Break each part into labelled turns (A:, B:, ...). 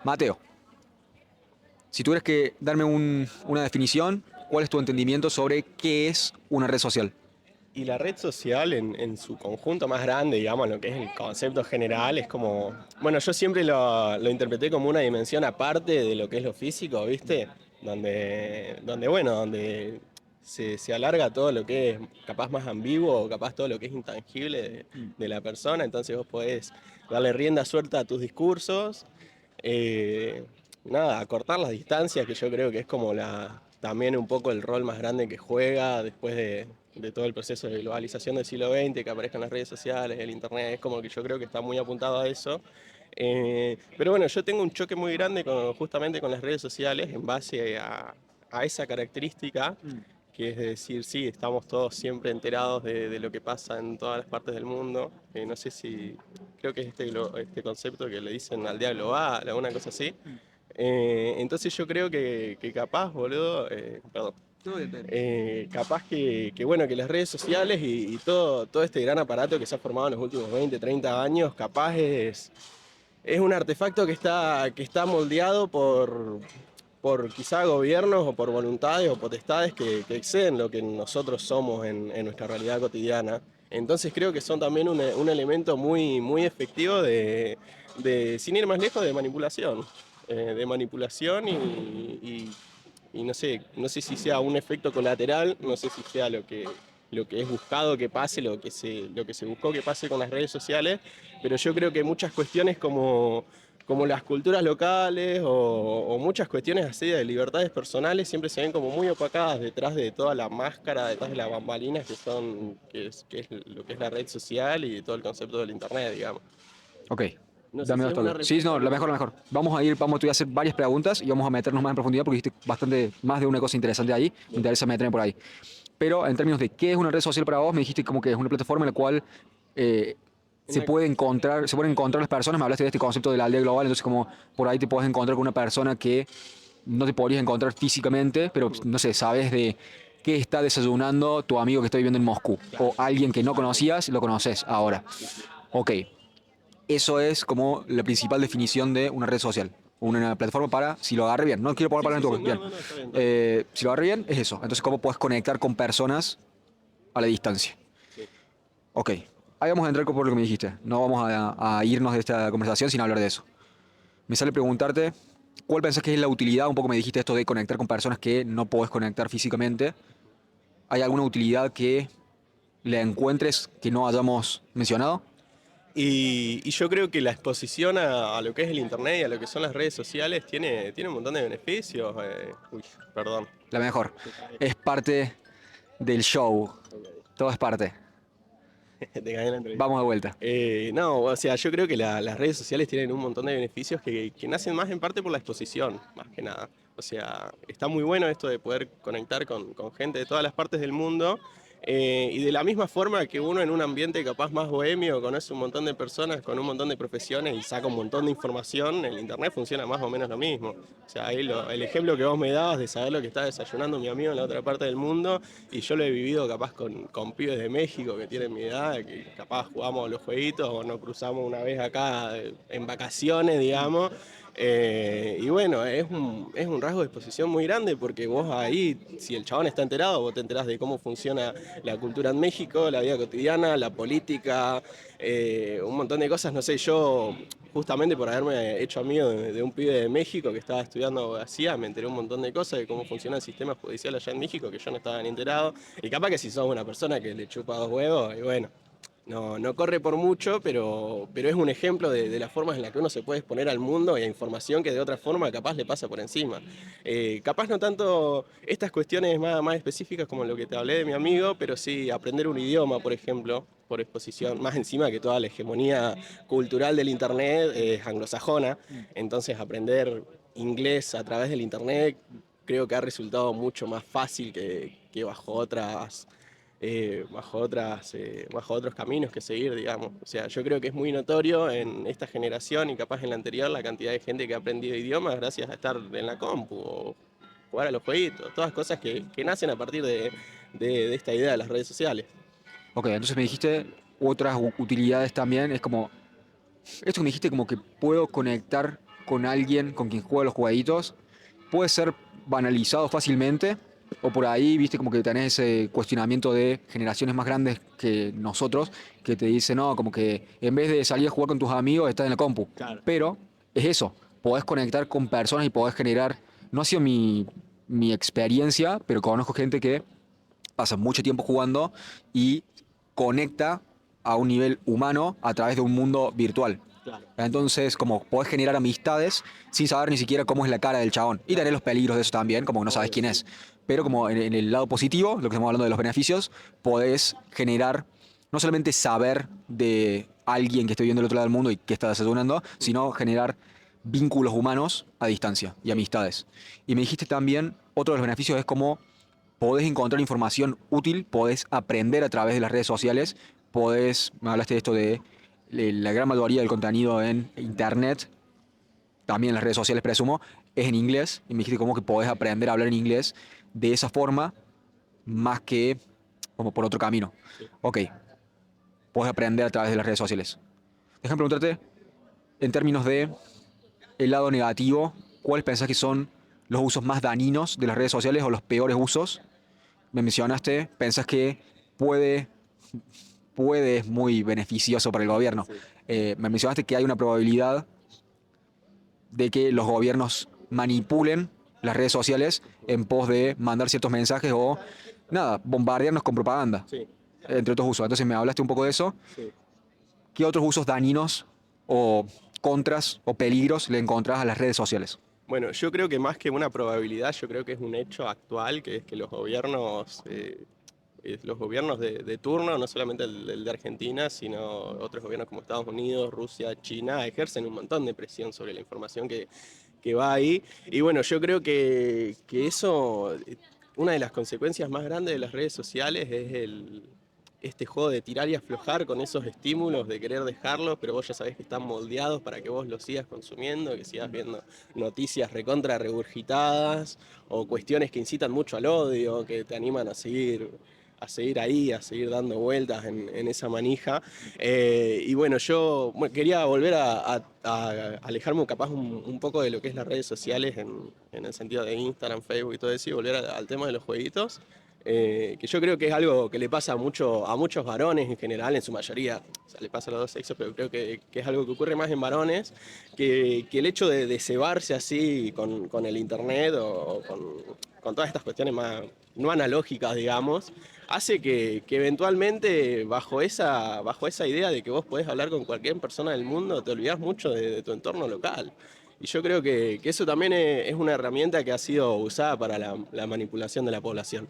A: Mateo, si tuvieras que darme una definición, ¿cuál es tu entendimiento sobre qué es una red social?
B: Y la red social en su conjunto más grande, digamos, lo que es el concepto general, es como, bueno, yo siempre lo interpreté como una dimensión aparte de lo que es lo físico, ¿viste? Donde se alarga todo lo que es capaz más ambiguo o capaz todo lo que es intangible de la persona, entonces vos podés darle rienda suelta a tus discursos, eh, nada, acortar las distancias, que yo creo que es como también un poco el rol más grande que juega después de todo el proceso de globalización del siglo XX, que aparezcan las redes sociales, el internet, es como que yo creo que está muy apuntado a eso. Pero bueno, yo tengo un choque muy grande justamente con las redes sociales en base a esa característica, que es decir, sí, estamos todos siempre enterados de lo que pasa en todas las partes del mundo. No sé si, creo que es este concepto que le dicen aldea global, alguna cosa así. Entonces yo creo que capaz, boludo, perdón,
A: Todo bien, todo bien.
B: capaz que, bueno, que las redes sociales y todo este gran aparato que se ha formado en los últimos 20, 30 años, capaz es un artefacto que está moldeado por quizá gobiernos o por voluntades o potestades que exceden lo que nosotros somos en nuestra realidad cotidiana. Entonces creo que son también un elemento muy, muy efectivo sin ir más lejos, de manipulación. De manipulación y no sé si sea un efecto colateral, no sé si sea lo que es buscado que pase, lo que se buscó que pase con las redes sociales, pero yo creo que muchas cuestiones como las culturas locales o muchas cuestiones así de libertades personales siempre se ven como muy opacadas detrás de toda la máscara, detrás de las bambalinas que es lo que es la red social y todo el concepto del internet, digamos.
A: Ok,
B: No sé
A: dame
B: si
A: dos
B: es una
A: toques. Sí,
B: respuesta
A: no,
B: que
A: la mejor, la mejor. Vamos a ir, te voy a hacer varias preguntas y vamos a meternos más en profundidad porque dijiste bastante, más de una cosa interesante ahí. Me
B: Bien.
A: interesa meterme por ahí. Pero en términos de qué es una red social para vos, me dijiste como que es una plataforma en la cual eh,
B: Una-
A: se pueden encontrar las personas. Me hablaste de este concepto de la aldea global, entonces como por ahí te puedes encontrar con una persona que no te podrías encontrar físicamente, pero no sé, sabes de qué está desayunando tu amigo que está viviendo en Moscú. O
B: Claro,
A: alguien que no
B: totalmente.
A: conocías, lo conoces ahora.
B: Sí, sí.
A: Ok, eso es como la principal definición de una red social. Una plataforma para, si lo agarre bien, no quiero poner
B: Sí,
A: palabras
B: sí,
A: en tu
B: sí,
A: boca,
B: no,
A: bien.
B: no, no, está bien, está bien.
A: Si lo agarre bien, es eso. Entonces, ¿cómo puedes conectar con personas a la distancia?
B: Sí.
A: Ok, ahí vamos a entrar por lo que me dijiste. No vamos a irnos de esta conversación sin hablar de eso. Me sale preguntarte, ¿cuál pensás que es la utilidad? Un poco me dijiste esto de conectar con personas que no podés conectar físicamente. ¿Hay alguna utilidad que le encuentres que no hayamos mencionado?
B: Y yo creo que la exposición a lo que es el internet y a lo que son las redes sociales tiene un montón de beneficios. Uy, perdón.
A: La mejor. Es parte del show. Todo es parte.
B: Te gané la entrevista.
A: Vamos de vuelta.
B: No, o sea, yo creo que las redes sociales tienen un montón de beneficios que nacen más en parte por la exposición, más que nada. O sea, está muy bueno esto de poder conectar con gente de todas las partes del mundo. Y de la misma forma que uno en un ambiente capaz más bohemio conoce un montón de personas con un montón de profesiones y saca un montón de información, el internet funciona más o menos lo mismo. O sea, ahí el ejemplo que vos me dabas de saber lo que está desayunando mi amigo en la otra parte del mundo, y yo lo he vivido capaz con pibes de México que tienen mi edad, que capaz jugamos los jueguitos o nos cruzamos una vez acá en vacaciones, digamos. Y bueno, es un rasgo de exposición muy grande porque vos ahí, si el chabón está enterado, vos te enterás de cómo funciona la cultura en México, la vida cotidiana, la política, un montón de cosas. No sé, yo justamente por haberme hecho amigo de un pibe de México que estaba estudiando abogacía, me enteré un montón de cosas de cómo funciona el sistema judicial allá en México que yo no estaba ni enterado. Y capaz que si sos una persona que le chupa dos huevos, y bueno, no corre por mucho, pero es un ejemplo de las formas en las que uno se puede exponer al mundo y a información que de otra forma capaz le pasa por encima. Capaz no tanto estas cuestiones más específicas como lo que te hablé de mi amigo, pero sí aprender un idioma, por ejemplo, por exposición, más encima que toda la hegemonía cultural del Internet es anglosajona, entonces aprender inglés a través del Internet creo que ha resultado mucho más fácil que bajo otros caminos que seguir, digamos. O sea, yo creo que es muy notorio en esta generación y capaz en la anterior la cantidad de gente que ha aprendido idiomas gracias a estar en la compu o jugar a los jueguitos, todas cosas que nacen a partir de esta idea de las redes sociales.
A: Ok, entonces me dijiste otras utilidades también. Es como, esto que me dijiste como que puedo conectar con alguien con quien juega los jueguitos puede ser banalizado fácilmente, o por ahí, viste, como que tenés ese cuestionamiento de generaciones más grandes que nosotros, que te dicen, no, como que en vez de salir a jugar con tus amigos, estás en la compu.
B: Claro.
A: Pero es eso, podés conectar con personas y podés generar, no ha sido mi experiencia, pero conozco gente que pasa mucho tiempo jugando y conecta a un nivel humano a través de un mundo virtual.
B: Claro.
A: Entonces, como podés generar amistades sin saber ni siquiera cómo es la cara del chabón. Y
B: Claro.
A: tener los peligros de eso también, como que no sabes
B: Obvio,
A: quién
B: sí.
A: es. Pero como en el lado positivo, lo que estamos hablando de los beneficios, podés generar, no solamente saber de alguien que esté viviendo del otro lado del mundo y que está desayunando, sino generar vínculos humanos a distancia y
B: Sí.
A: amistades. Y me dijiste también, otro de los beneficios es como podés encontrar información útil, podés aprender a través de las redes sociales, me hablaste de esto de la gran mayoría del contenido en internet, también en las redes sociales presumo, es en inglés, y me dijiste como que podés aprender a hablar en inglés de esa forma, más que como por otro camino.
B: Sí.
A: Ok, podés aprender a través de las redes sociales. Déjame preguntarte, en términos de el lado negativo, ¿cuáles pensás que son los usos más dañinos de las redes sociales o los peores usos? Me mencionaste, pensás que puede, es muy beneficioso para el gobierno.
B: Sí.
A: Me mencionaste que hay una probabilidad de que los gobiernos manipulen las redes sociales en pos de mandar ciertos mensajes o, nada, bombardearnos con propaganda,
B: Sí.
A: entre otros usos. Entonces me hablaste un poco de eso.
B: Sí.
A: ¿Qué otros usos dañinos o contras o peligros le encontrás a las redes sociales?
B: Bueno, yo creo que más que una probabilidad, yo creo que es un hecho actual, que es que los gobiernos de turno, no solamente el de Argentina, sino otros gobiernos como Estados Unidos, Rusia, China, ejercen un montón de presión sobre la información que va ahí. Y bueno, yo creo que eso, una de las consecuencias más grandes de las redes sociales es este juego de tirar y aflojar con esos estímulos, de querer dejarlos, pero vos ya sabés que están moldeados para que vos los sigas consumiendo, que sigas viendo noticias recontra regurgitadas o cuestiones que incitan mucho al odio, que te animan a seguir ahí, a seguir dando vueltas en esa manija. Y bueno, yo quería volver a alejarme capaz un poco de lo que es las redes sociales en el sentido de Instagram, Facebook y todo eso, y volver al tema de los jueguitos. Que yo creo que es algo que le pasa mucho a muchos varones en general, en su mayoría, o sea, le pasa a los dos sexos, pero creo que es algo que ocurre más en varones, que el hecho de cebarse así con el internet o con todas estas cuestiones más no analógicas, digamos, hace que eventualmente bajo esa idea de que vos podés hablar con cualquier persona del mundo, te olvidás mucho de tu entorno local. Y yo creo que eso también es una herramienta que ha sido usada para la manipulación de la población.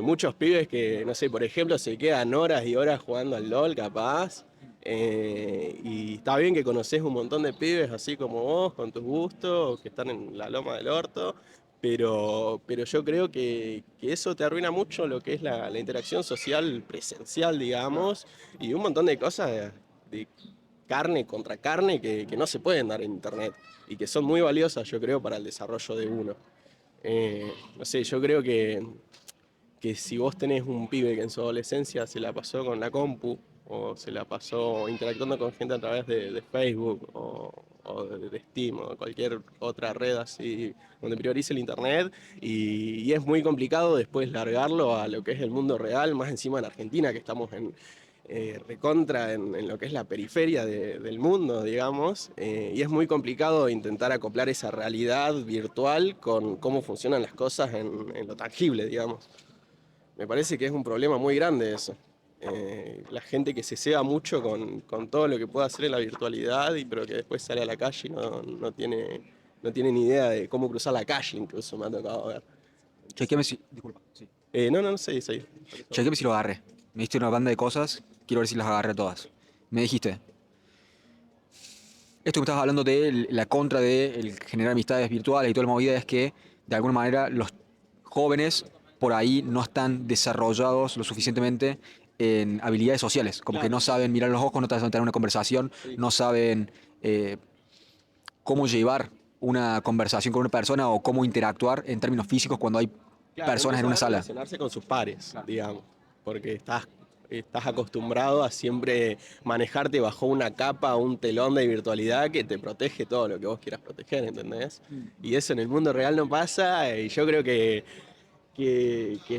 B: Muchos pibes que, no sé, por ejemplo, se quedan horas y horas jugando al LOL, capaz. Y está bien que conoces un montón de pibes así como vos, con tus gustos, que están en la loma del orto, pero yo creo que eso te arruina mucho lo que es la interacción social presencial, digamos, y un montón de cosas de carne contra carne que no se pueden dar en internet y que son muy valiosas, yo creo, para el desarrollo de uno. No sé, yo creo que si vos tenés un pibe que en su adolescencia se la pasó con la compu o se la pasó interactuando con gente a través de Facebook o de Steam o de cualquier otra red así donde priorice el internet y es muy complicado después largarlo a lo que es el mundo real, más encima en Argentina que estamos recontra en lo que es la periferia del mundo, digamos, y es muy complicado intentar acoplar esa realidad virtual con cómo funcionan las cosas en lo tangible, digamos. Me parece que es un problema muy grande eso. La gente que se ceba mucho con todo lo que puede hacer en la virtualidad, pero que después sale a la calle y no tiene ni idea de cómo cruzar la calle, incluso me ha tocado ver.
A: Chequeame si, disculpa, sí.
B: No, sí, sí.
A: Chequeame si lo agarré. Me diste una banda de cosas, quiero ver si las agarré todas. Me dijiste, esto que me estabas hablando de la contra de generar amistades virtuales y toda la movida es que, de alguna manera, los jóvenes por ahí no están desarrollados lo suficientemente en habilidades sociales, como que
B: Claro,
A: no saben mirar los ojos, no saben tener una conversación,
B: sí.
A: no saben eh, cómo llevar una conversación con una persona o cómo interactuar en términos físicos cuando hay
B: Claro, no
A: personas en una
B: saber
A: sala.
B: relacionarse con sus pares, digamos, porque estás estás acostumbrado a siempre manejarte bajo una capa, un telón de virtualidad que te protege todo lo que vos quieras proteger, ¿entendés? Y eso en el mundo real no pasa, y yo creo que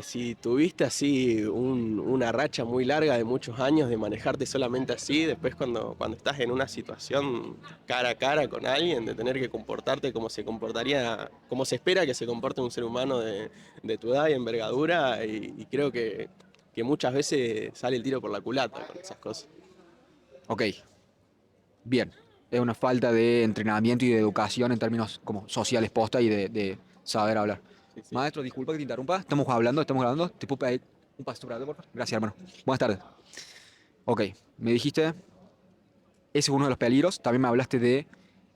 B: si tuviste así una racha muy larga de muchos años de manejarte solamente así, después cuando estás en una situación cara a cara con alguien, de tener que comportarte como se comportaría, como se espera que se comporte un ser humano de tu edad y envergadura, y creo que muchas veces sale el tiro por la culata con esas cosas.
A: Ok, bien. Es una falta de entrenamiento y de educación en términos como sociales posta y de saber hablar.
B: Sí, sí.
A: Maestro, disculpa que te interrumpa. Estamos hablando. ¿Te puedo pedir un pasito para adelante, por favor? Gracias, hermano. Buenas tardes. Ok, me dijiste, ese es uno de los peligros. También me hablaste de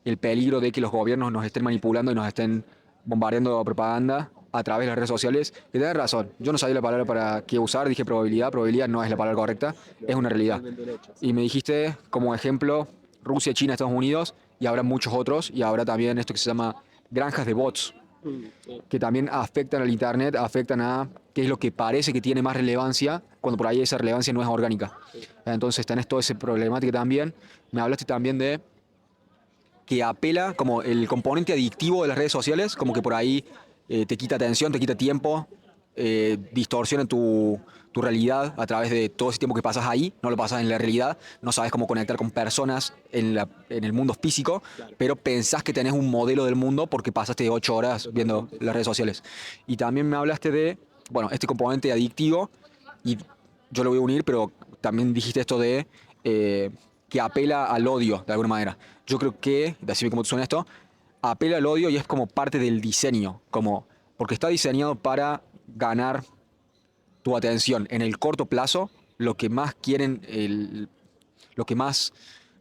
A: el peligro de que los gobiernos nos estén manipulando y nos estén bombardeando propaganda a través de las redes sociales. Y tenés razón, yo no sabía la palabra para qué usar, dije probabilidad. Probabilidad no es la palabra correcta, es una realidad.
B: Totalmente un hecho, sí.
A: Y me dijiste como ejemplo Rusia, China, Estados Unidos, y habrá muchos otros, y habrá también esto que se llama granjas de bots,
B: Sí.
A: que también afectan al Internet, afectan a qué es lo que parece que tiene más relevancia, cuando por ahí esa relevancia no es orgánica. Entonces tenés toda esa problemática también. Me hablaste también de que apela como el componente adictivo de las redes sociales, como que por ahí te quita atención, te quita tiempo, distorsiona tu realidad a través de todo ese tiempo que pasas ahí, no lo pasas en la realidad, no sabes cómo conectar con personas en el mundo físico,
B: Claro.
A: pero pensás que tenés un modelo del mundo porque pasaste 8 horas viendo
B: Totalmente.
A: las redes sociales. Y también me hablaste de, bueno, este componente adictivo, y yo lo voy a unir, pero también dijiste esto de que apela al odio de alguna manera. Yo creo que, decime cómo te suena esto, apela al odio y es como parte del diseño, como porque está diseñado para ganar tu atención en el corto plazo, lo que más quieren, lo que más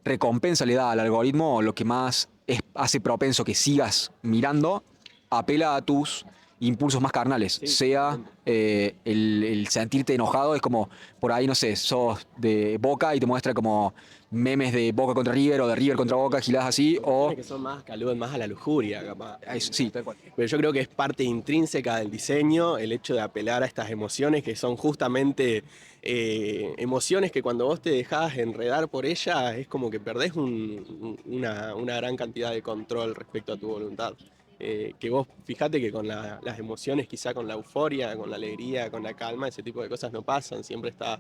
A: recompensa le da al algoritmo o lo que más hace propenso que sigas mirando, apela a tus impulsos más carnales,
B: Sí,
A: sea
B: totalmente.
A: el sentirte enojado, es como por ahí, no sé, sos de Boca y te muestra como memes de Boca contra River o de River contra Boca, giladas así, o...
B: Cuestiones que son más, que aluden más a la lujuria, capaz.
A: Sí, tal cual.
B: Pero yo creo que es parte intrínseca del diseño el hecho de apelar a estas emociones que son justamente emociones que cuando vos te dejás enredar por ellas es como que perdés una gran cantidad de control respecto a tu voluntad. Que vos fijate que con las emociones, quizá con la euforia, con la alegría, con la calma, ese tipo de cosas no pasan, siempre estás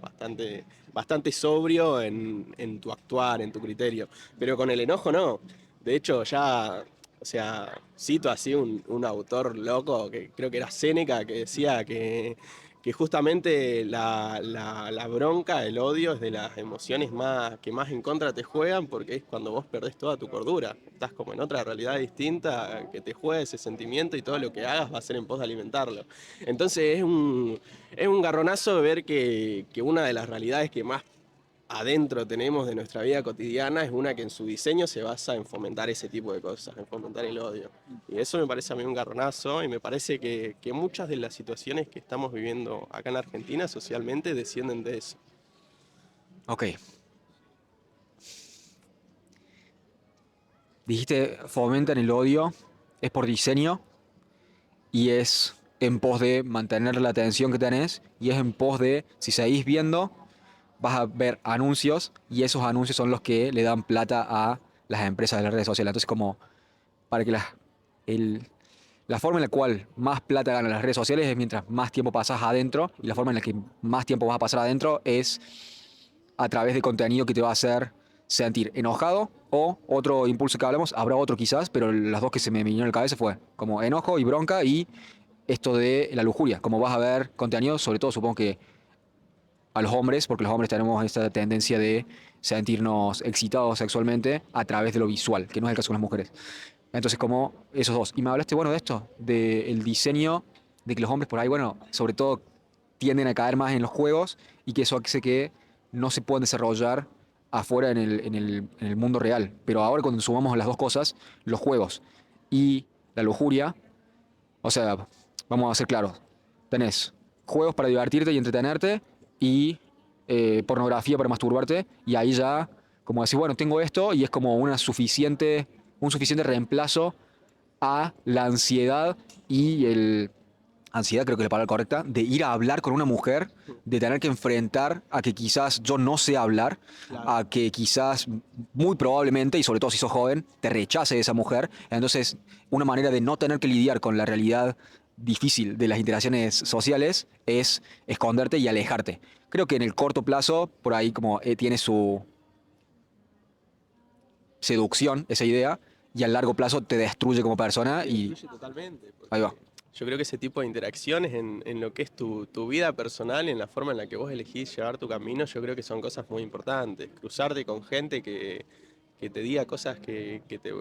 B: bastante sobrio en tu actuar, en tu criterio, pero con el enojo no. De hecho, ya, o sea, cito así un autor loco, que creo que era Séneca, que decía que justamente la bronca, el odio es de las emociones que más en contra te juegan, porque es cuando vos perdés toda tu cordura. Estás como en otra realidad distinta que te juega ese sentimiento y todo lo que hagas va a ser en pos de alimentarlo. Entonces es un garronazo ver que una de las realidades que más adentro tenemos de nuestra vida cotidiana es una que en su diseño se basa en fomentar ese tipo de cosas, en fomentar el odio. Y eso me parece a mí un garronazo y me parece que muchas de las situaciones que estamos viviendo acá en Argentina socialmente descienden de eso.
A: Ok. Dijiste fomentan el odio, es por diseño y es en pos de mantener la atención que tenés y es en pos de, si seguís viendo, vas a ver anuncios y esos anuncios son los que le dan plata a las empresas de las redes sociales. Entonces, como para que el- la forma en la cual más plata ganan las redes sociales es mientras más tiempo pasas adentro y la forma en la que más tiempo vas a pasar adentro es a través de contenido que te va a hacer sentir enojado o otro impulso que hablamos, habrá otro quizás, pero las dos que se me vinieron a la cabeza fue como enojo y bronca y esto de la lujuria, como vas a ver contenido, sobre todo supongo que a los hombres, porque los hombres tenemos esta tendencia de sentirnos excitados sexualmente a través de lo visual, que no es el caso con las mujeres. Entonces, como esos dos. Y me hablaste, bueno, de esto, del diseño, de que los hombres por ahí, bueno, sobre todo tienden a caer más en los juegos y que eso hace que no se puedan desarrollar afuera en el mundo real. Pero ahora cuando sumamos las dos cosas, los juegos y la lujuria, o sea, vamos a ser claros, tenés juegos para divertirte y entretenerte y pornografía para masturbarte y ahí ya, como decir, bueno, tengo esto y es como un suficiente reemplazo a la ansiedad y ansiedad, creo que es la palabra correcta, de ir a hablar con una mujer, de tener que enfrentar a que quizás yo no sé hablar,
B: Claro.
A: a que quizás muy probablemente, y sobre todo si sos joven, te rechace esa mujer. Entonces, una manera de no tener que lidiar con la realidad difícil de las interacciones sociales es esconderte y alejarte. Creo que en el corto plazo, por ahí como tiene su seducción, esa idea, y a largo plazo te destruye como persona
B: Te
A: y
B: destruye totalmente,
A: ahí va.
B: porque yo creo que ese tipo de interacciones en lo que es tu vida personal, en la forma en la que vos elegís llevar tu camino, yo creo que son cosas muy importantes. Cruzarte con gente que te diga cosas que te,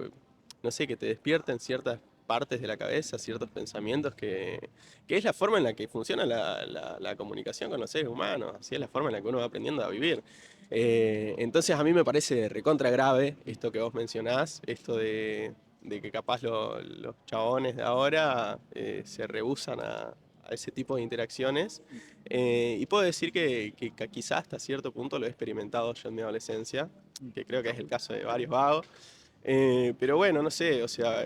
B: no sé, que te despierten ciertas partes de la cabeza, ciertos pensamientos, que es la forma en la que funciona la comunicación con los seres humanos, así es la forma en la que uno va aprendiendo a vivir. Entonces a mí me parece recontra grave esto que vos mencionás, esto de que capaz los chabones de ahora se rehúsan a ese tipo de interacciones. Y puedo decir que quizás hasta cierto punto lo he experimentado yo en mi adolescencia, que creo que es el caso de varios vagos. Pero bueno, no sé, o sea,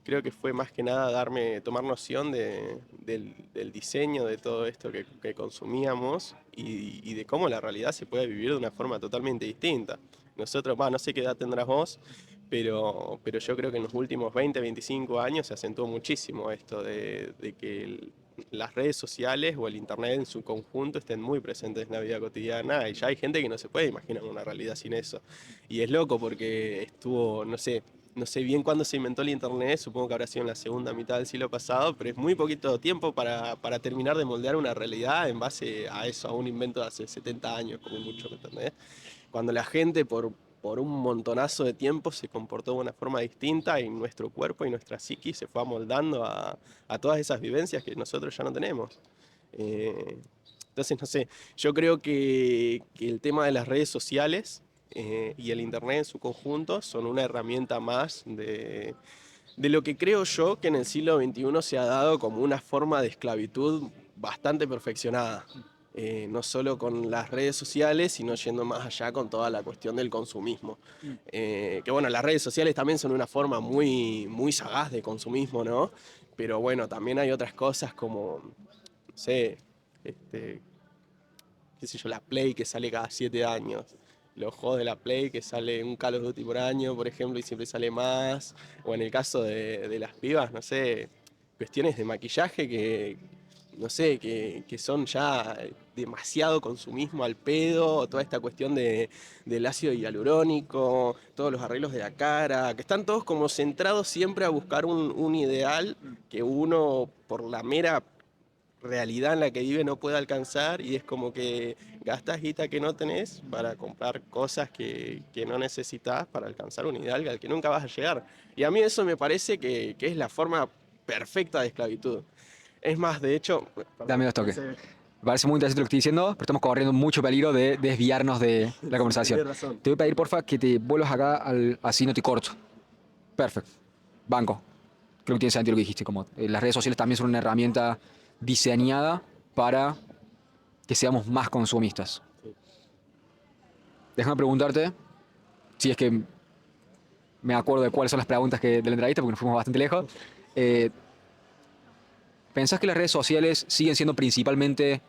B: creo que fue más que nada tomar noción del diseño de todo esto que consumíamos y de cómo la realidad se puede vivir de una forma totalmente distinta. Nosotros, no sé qué edad tendrás vos, pero yo creo que en los últimos 20, 25 años se acentuó muchísimo esto de que las redes sociales o el internet en su conjunto estén muy presentes en la vida cotidiana y ya hay gente que no se puede imaginar una realidad sin eso. Y es loco porque estuvo, no sé bien cuándo se inventó el internet, supongo que habrá sido en la segunda mitad del siglo pasado, pero es muy poquito tiempo para terminar de moldear una realidad en base a eso, a un invento de hace 70 años, como mucho, ¿me entendés? Cuando la gente por un montonazo de tiempo se comportó de una forma distinta y nuestro cuerpo y nuestra psiqui se fue amoldando a todas esas vivencias que nosotros ya no tenemos. Eh, entonces, no sé, yo creo que el tema de las redes sociales y el Internet en su conjunto son una herramienta más de lo que creo yo que en el siglo XXI se ha dado como una forma de esclavitud bastante perfeccionada. No solo con las redes sociales, sino yendo más allá con toda la cuestión del consumismo. Que bueno, las redes sociales también son una forma muy, muy sagaz de consumismo, ¿no? Pero bueno, también hay otras cosas como, no sé, este, qué sé yo, la Play que sale cada 7 años. Los juegos de la Play que sale un Call of Duty por año, por ejemplo, y siempre sale más. O en el caso de las pibas, no sé, cuestiones de maquillaje no sé, que son ya demasiado consumismo al pedo, o toda esta cuestión del ácido hialurónico, todos los arreglos de la cara, que están todos como centrados siempre a buscar un ideal que uno, por la mera realidad en la que vive, no puede alcanzar, y es como que gastas guita que no tenés para comprar cosas que no necesitas para alcanzar un ideal al que nunca vas a llegar. Y a mí eso me parece que es la forma perfecta de esclavitud. Es más, de hecho, perdón,
A: Dame dos
B: no
A: toques.
B: sé,
A: Me parece muy interesante lo que estoy diciendo, pero estamos corriendo mucho peligro de desviarnos de la
B: sí,
A: conversación.
B: tenés razón.
A: Te voy a pedir, porfa, que te vuelvas acá así no te corto. Perfecto. Banco. Creo que tiene sentido lo que dijiste. Como las redes sociales también son una herramienta diseñada para que seamos más consumistas.
B: Sí.
A: Déjame preguntarte, si es que me acuerdo de cuáles son las preguntas de la entrevista, porque nos fuimos bastante lejos. Eh, ¿Pensás que las redes sociales siguen siendo principalmente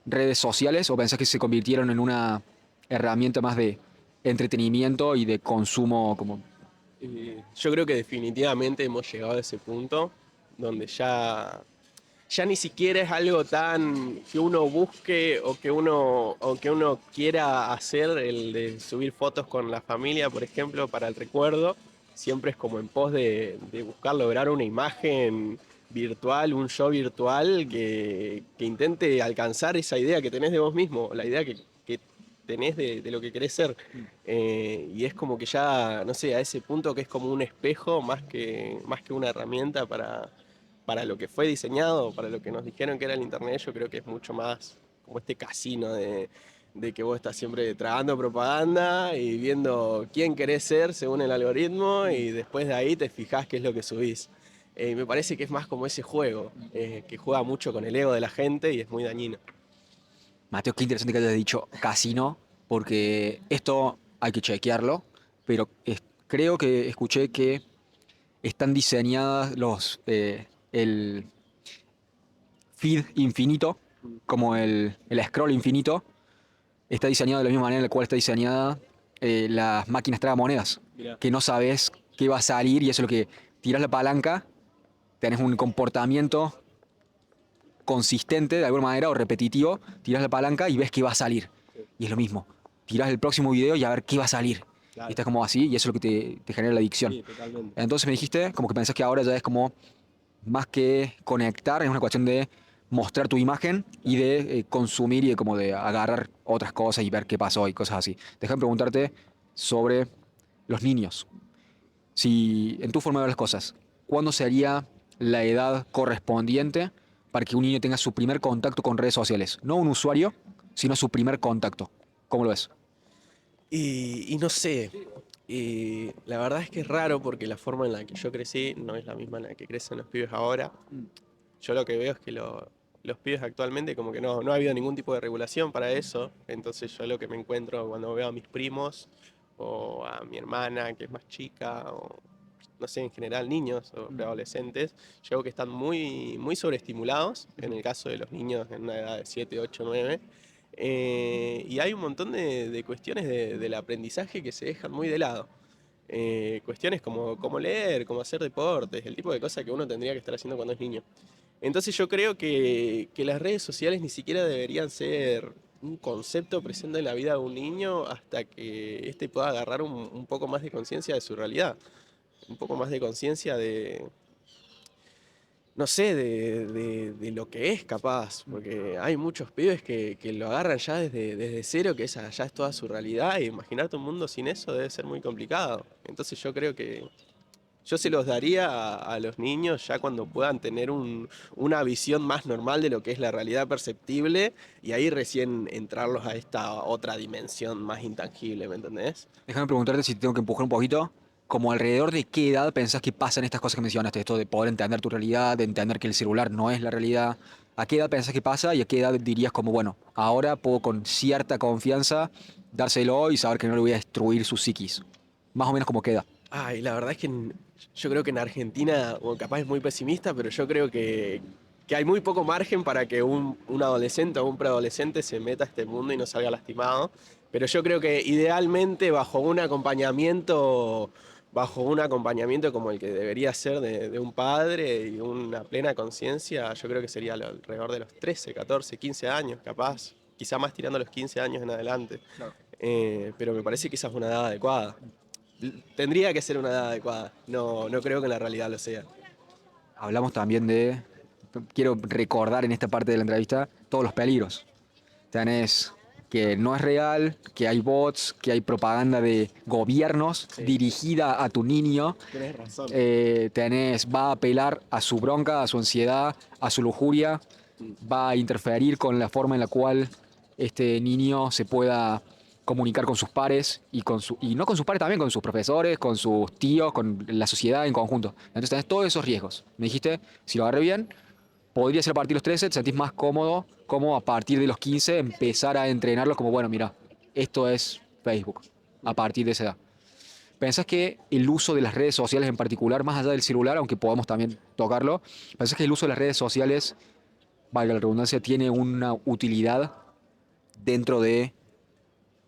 A: redes sociales o pensás que se convirtieron en una herramienta más de entretenimiento y de consumo como...
B: Yo creo que definitivamente hemos llegado a ese punto donde ya ni siquiera es algo tan que uno busque o que uno quiera hacer, el de subir fotos con la familia, por ejemplo, para el recuerdo. Siempre es como en pos de buscar lograr una imagen virtual, un yo virtual que intente alcanzar esa idea que tenés de vos mismo, la idea que tenés de lo que querés ser. Y es como que ya, no sé, a ese punto que es como un espejo más que una herramienta para lo que fue diseñado, para lo que nos dijeron que era el Internet. Yo creo que es mucho más como este casino de que vos estás siempre tragando propaganda y viendo quién querés ser según el algoritmo, y después de ahí te fijás qué es lo que subís. Y me parece que es más como ese juego, que juega mucho con el ego de la gente y es muy dañino.
A: Mateo, qué interesante que hayas dicho casino, porque esto hay que chequearlo, pero creo que escuché que están diseñadas feed infinito, como el scroll infinito, está diseñado de la misma manera en la cual está diseñada las máquinas tragamonedas,
B: Mirá.
A: que no sabes qué va a salir y eso es lo que tiras la palanca, tenés un comportamiento consistente de alguna manera o repetitivo, tiras la palanca y ves qué va a salir.
B: Sí,
A: Y es lo mismo, tiras el próximo video y a ver qué va a salir. Y
B: claro.
A: estás como así y eso es lo que te genera la adicción.
B: Sí, totalmente.
A: Entonces me dijiste como que pensás que ahora ya es como más que conectar, es una cuestión de mostrar tu imagen y
B: Claro.
A: de consumir y de como de agarrar otras cosas y ver qué pasó y cosas así. Déjame preguntarte sobre los niños. Si en tu forma de ver las cosas, ¿cuándo sería la edad correspondiente para que un niño tenga su primer contacto con redes sociales? No un usuario, sino su primer contacto. ¿Cómo lo ves?
B: Y no sé, la verdad es que es raro porque la forma en la que yo crecí no es la misma en la que crecen los pibes ahora. Yo lo que veo es que los pibes actualmente como que no ha habido ningún tipo de regulación para eso. Entonces yo lo que me encuentro cuando veo a mis primos o a mi hermana que es más chica o no sé, en general niños o preadolescentes, yo veo que están muy sobreestimulados, en el caso de los niños en una edad de 7 8 9 y hay un montón de cuestiones del aprendizaje que se dejan muy de lado. Cuestiones como cómo leer, cómo hacer deportes, el tipo de cosas que uno tendría que estar haciendo cuando es niño. Entonces yo creo que las redes sociales ni siquiera deberían ser un concepto presente en la vida de un niño hasta que éste pueda agarrar un poco más de conciencia de su realidad, un poco más de conciencia de, no sé, de lo que es capaz, porque hay muchos pibes que lo agarran ya desde cero, que esa ya es toda su realidad, y imaginarte un mundo sin eso debe ser muy complicado. Entonces yo creo que yo se los daría a los niños ya cuando puedan tener una visión más normal de lo que es la realidad perceptible, y ahí recién entrarlos a esta otra dimensión más intangible, ¿me entendés?
A: Déjame preguntarte si te tengo que empujar un poquito. Como alrededor de qué edad pensás que pasan estas cosas que mencionaste, esto de poder entender tu realidad, de entender que el celular no es la realidad. ¿A qué edad pensás que pasa y a qué edad dirías como, bueno, ahora puedo con cierta confianza dárselo y saber que no le voy a destruir su psiquis? Más o menos como queda.
B: Ay, la verdad es que yo creo que en Argentina, o capaz es muy pesimista, pero yo creo que hay muy poco margen para que un adolescente o un preadolescente se meta a este mundo y no salga lastimado. Pero yo creo que idealmente bajo un acompañamiento como el que debería ser de un padre y una plena conciencia, yo creo que sería alrededor de los 13, 14, 15 años, capaz, quizá más tirando los 15 años en adelante. Pero me parece que esa es una edad adecuada. Tendría que ser una edad adecuada. No creo que en la realidad lo sea.
A: Hablamos también de, quiero recordar en esta parte de la entrevista, todos los peligros. Tenés que no es real, que hay bots, que hay propaganda de gobiernos
B: Sí,
A: dirigida a tu niño.
B: tenés razón.
A: Va a apelar a su bronca, a su ansiedad, a su lujuria, va a interferir con la forma en la cual este niño se pueda comunicar con sus pares y no con sus pares también, con sus profesores, con sus tíos, con la sociedad en conjunto. Entonces tenés todos esos riesgos. Me dijiste, si lo agarré bien, podría ser a partir de los 13, te sentís más cómodo, como a partir de los 15 empezar a entrenarlos como, bueno, mira, esto es Facebook, a partir de esa edad. ¿Pensás que el uso de las redes sociales en particular, más allá del celular, aunque podamos también tocarlo, pensás que el uso de las redes sociales, valga la redundancia, tiene una utilidad dentro de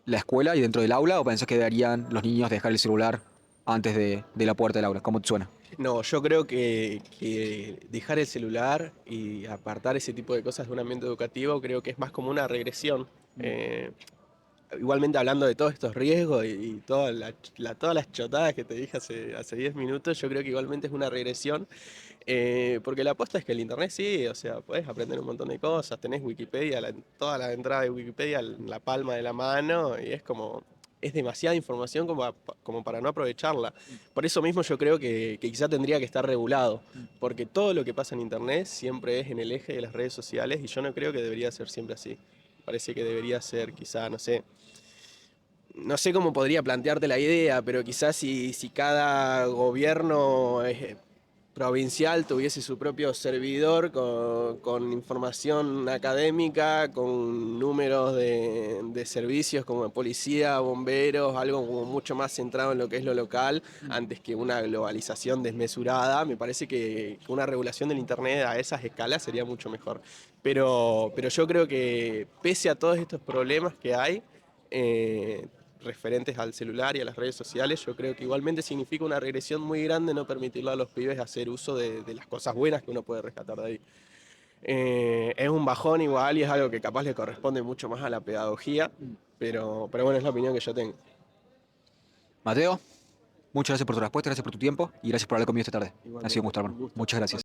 A: la escuela y dentro del aula, o pensás que deberían los niños dejar el celular antes de la puerta del aula? ¿Cómo te suena?
B: No, yo creo que dejar el celular y apartar ese tipo de cosas de un ambiente educativo creo que es más como una regresión. Eh, Igualmente hablando de todos estos riesgos y todas las chotadas que te dije hace 10 minutos, yo creo que igualmente es una regresión. Porque la aposta es que el internet sí, o sea, puedes aprender un montón de cosas, tenés Wikipedia, toda la entrada de Wikipedia en la palma de la mano y es como, es demasiada información como para no aprovecharla. Por eso mismo yo creo que quizá tendría que estar regulado, porque todo lo que pasa en internet siempre es en el eje de las redes sociales y yo no creo que debería ser siempre así. Parece que debería ser quizá, no sé cómo podría plantearte la idea, pero quizás si cada gobierno provincial tuviese su propio servidor con información académica, con números de servicios como policía, bomberos, algo como mucho más centrado en lo que es lo local, antes que una globalización desmesurada. Me parece que una regulación del Internet a esas escalas sería mucho mejor. Pero yo creo que pese a todos estos problemas que hay, referentes al celular y a las redes sociales, yo creo que igualmente significa una regresión muy grande no permitirle a los pibes hacer uso de las cosas buenas que uno puede rescatar de ahí. Es un bajón igual y es algo que capaz le corresponde mucho más a la pedagogía, pero bueno, es la opinión que yo tengo.
A: Mateo, muchas gracias por tu respuesta, gracias por tu tiempo y gracias por hablar conmigo esta tarde. Ha sido un
B: Igualmente,
A: gusto,
B: un
A: hermano.
B: gusto.
A: Muchas gracias.